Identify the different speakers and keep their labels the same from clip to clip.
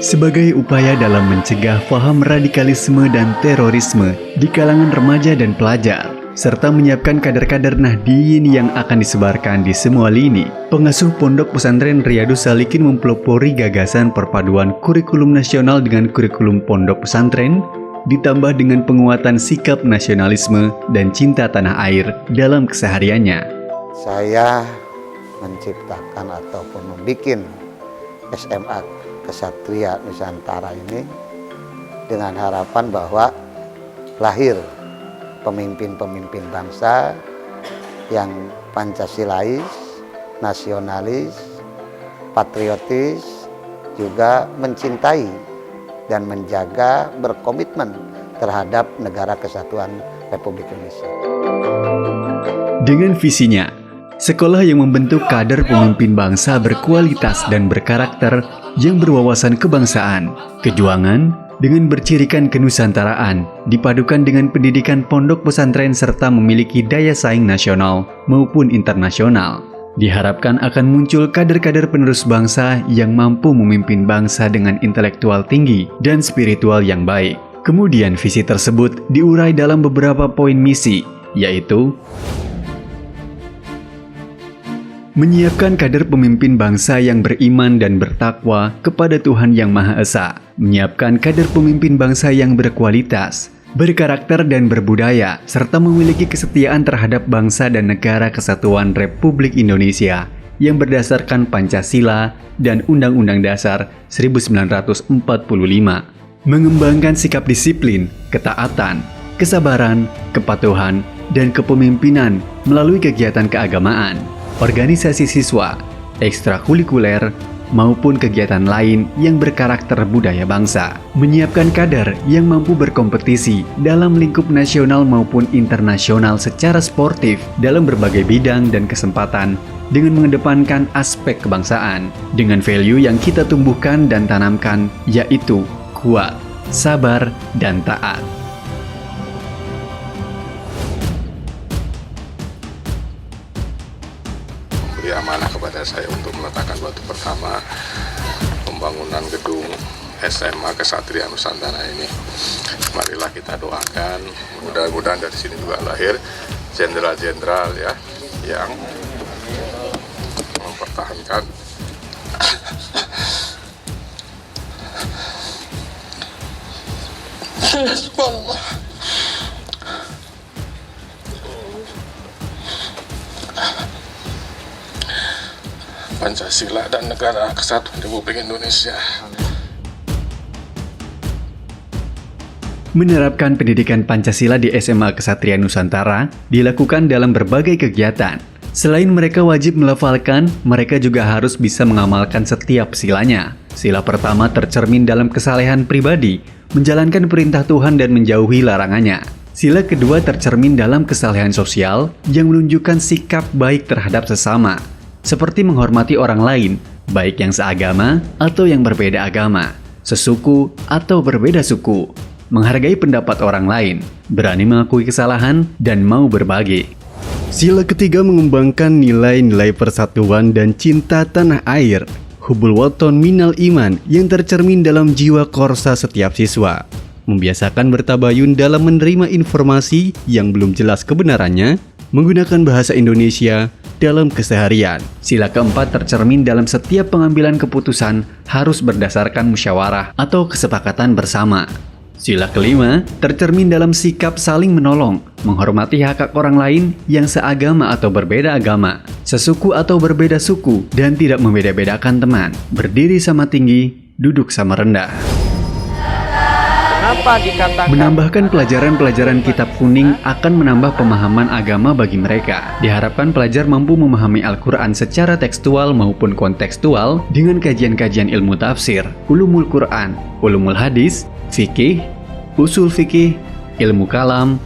Speaker 1: Sebagai upaya dalam mencegah paham radikalisme dan terorisme di kalangan remaja dan pelajar, serta menyiapkan kader-kader Nahdliyin yang akan disebarkan di semua lini, pengasuh Pondok Pesantren Riyadus Salikin mempelopori gagasan perpaduan kurikulum nasional dengan kurikulum pondok pesantren, ditambah dengan penguatan sikap nasionalisme dan cinta tanah air dalam kesehariannya.
Speaker 2: Saya menciptakan ataupun membuat SMA Kesatria Nusantara ini dengan harapan bahwa lahir pemimpin-pemimpin bangsa yang Pancasilais, nasionalis, patriotis, juga mencintai dan menjaga, berkomitmen terhadap negara kesatuan Republik Indonesia.
Speaker 1: Dengan visinya, sekolah yang membentuk kader pemimpin bangsa berkualitas dan berkarakter yang berwawasan kebangsaan, kejuangan, dengan bercirikan kenusantaraan, dipadukan dengan pendidikan pondok pesantren serta memiliki daya saing nasional maupun internasional. Diharapkan akan muncul kader-kader penerus bangsa yang mampu memimpin bangsa dengan intelektual tinggi dan spiritual yang baik. Kemudian visi tersebut diurai dalam beberapa poin misi, yaitu menyiapkan kader pemimpin bangsa yang beriman dan bertakwa kepada Tuhan Yang Maha Esa, menyiapkan kader pemimpin bangsa yang berkualitas, berkarakter dan berbudaya, serta memiliki kesetiaan terhadap bangsa dan negara kesatuan Republik Indonesia yang berdasarkan Pancasila dan Undang-Undang Dasar 1945, mengembangkan sikap disiplin, ketaatan, kesabaran, kepatuhan, dan kepemimpinan melalui kegiatan keagamaan, organisasi siswa, ekstrakurikuler, maupun kegiatan lain yang berkarakter budaya bangsa. Menyiapkan kader yang mampu berkompetisi dalam lingkup nasional maupun internasional secara sportif dalam berbagai bidang dan kesempatan dengan mengedepankan aspek kebangsaan. Dengan value yang kita tumbuhkan dan tanamkan, yaitu kuat, sabar, dan taat.
Speaker 3: Amanah kepada saya untuk meletakkan batu pertama pembangunan gedung SMA Kesatria Nusantara ini. Marilah kita doakan, mudah-mudahan dari sini juga lahir jenderal-jenderal ya yang mempertahankan Pancasila dan negara kesatuan Republik Indonesia.
Speaker 1: Menerapkan pendidikan Pancasila di SMA Kesatria Nusantara dilakukan dalam berbagai kegiatan. Selain mereka wajib melafalkan, mereka juga harus bisa mengamalkan setiap silanya. Sila pertama tercermin dalam kesalehan pribadi, menjalankan perintah Tuhan dan menjauhi larangannya. Sila kedua tercermin dalam kesalehan sosial yang menunjukkan sikap baik terhadap sesama, seperti menghormati orang lain, baik yang seagama atau yang berbeda agama, sesuku atau berbeda suku, menghargai pendapat orang lain, berani mengakui kesalahan, dan mau berbagi. Sila ketiga mengembangkan nilai-nilai persatuan dan cinta tanah air, hubul waton minal iman yang tercermin dalam jiwa korsa setiap siswa. Membiasakan bertabayun dalam menerima informasi yang belum jelas kebenarannya, menggunakan bahasa Indonesia dalam keseharian. Sila keempat tercermin dalam setiap pengambilan keputusan harus berdasarkan musyawarah atau kesepakatan bersama. Sila kelima tercermin dalam sikap saling menolong, menghormati hak orang lain yang seagama atau berbeda agama, sesuku atau berbeda suku, dan tidak membeda-bedakan teman, berdiri sama tinggi, duduk sama rendah. Menambahkan pelajaran-pelajaran kitab kuning akan menambah pemahaman agama bagi mereka. Diharapkan pelajar mampu memahami Al-Quran secara tekstual maupun kontekstual dengan kajian-kajian ilmu tafsir, ulumul Quran, ulumul hadis, fikih, usul fikih, ilmu kalam,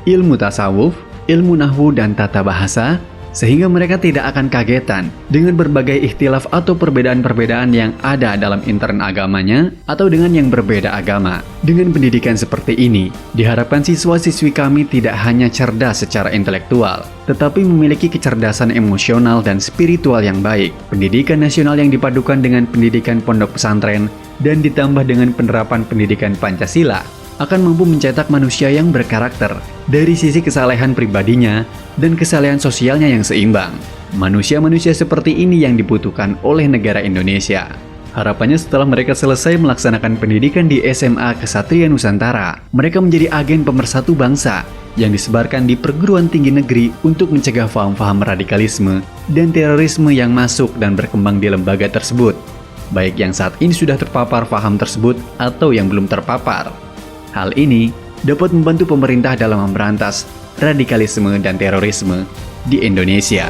Speaker 1: ilmu tasawuf, ilmu nahwu dan tata bahasa, sehingga mereka tidak akan kagetan dengan berbagai ikhtilaf atau perbedaan-perbedaan yang ada dalam intern agamanya atau dengan yang berbeda agama. Dengan pendidikan seperti ini, diharapkan siswa-siswi kami tidak hanya cerdas secara intelektual, tetapi memiliki kecerdasan emosional dan spiritual yang baik. Pendidikan nasional yang dipadukan dengan pendidikan pondok pesantren dan ditambah dengan penerapan pendidikan Pancasila akan mampu mencetak manusia yang berkarakter dari sisi kesalehan pribadinya dan kesalehan sosialnya yang seimbang. Manusia-manusia seperti ini yang dibutuhkan oleh negara Indonesia. Harapannya setelah mereka selesai melaksanakan pendidikan di SMA Ksatria Nusantara, mereka menjadi agen pemersatu bangsa yang disebarkan di perguruan tinggi negeri untuk mencegah paham-paham radikalisme dan terorisme yang masuk dan berkembang di lembaga tersebut, baik yang saat ini sudah terpapar paham tersebut atau yang belum terpapar. Hal ini dapat membantu pemerintah dalam memberantas radikalisme dan terorisme di Indonesia.